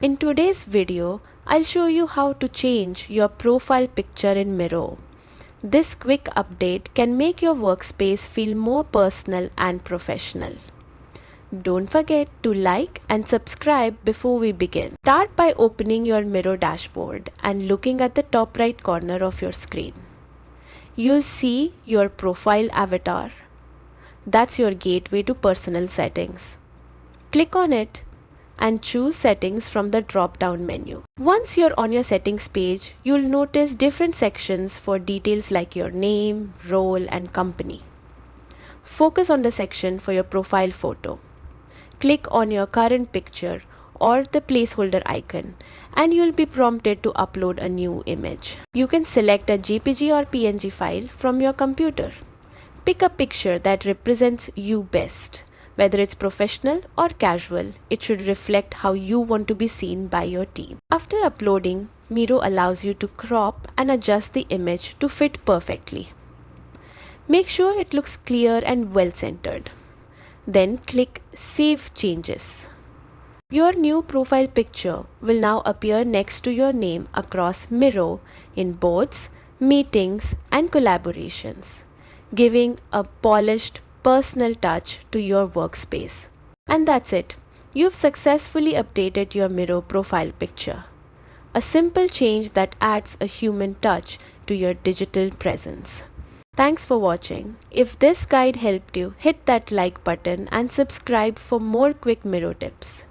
In today's video, I'll show you how to change your profile picture in Miro. This quick update can make your workspace feel more personal and professional. Don't forget to like and subscribe before we begin. Start by opening your Miro dashboard and looking at the top right corner of your screen. You'll see your profile avatar. That's your gateway to personal settings. Click on it and choose settings from the drop-down menu. Once you're on your settings page, you'll notice different sections for details like your name, role, and company. Focus on the section for your profile photo. Click on your current picture or the placeholder icon and you'll be prompted to upload a new image. You can select a JPG or PNG file from your computer. Pick a picture that represents you best. Whether it's professional or casual, it should reflect how you want to be seen by your team. After uploading, Miro allows you to crop and adjust the image to fit perfectly. Make sure it looks clear and well-centered. Then click Save Changes. Your new profile picture will now appear next to your name across Miro in boards, meetings, and collaborations, giving a polished, personal touch to your workspace. And that's it. You've successfully updated your Miro profile picture. A simple change that adds a human touch to your digital presence. Thanks for watching. If this guide helped you, hit that like button and subscribe for more quick Miro tips.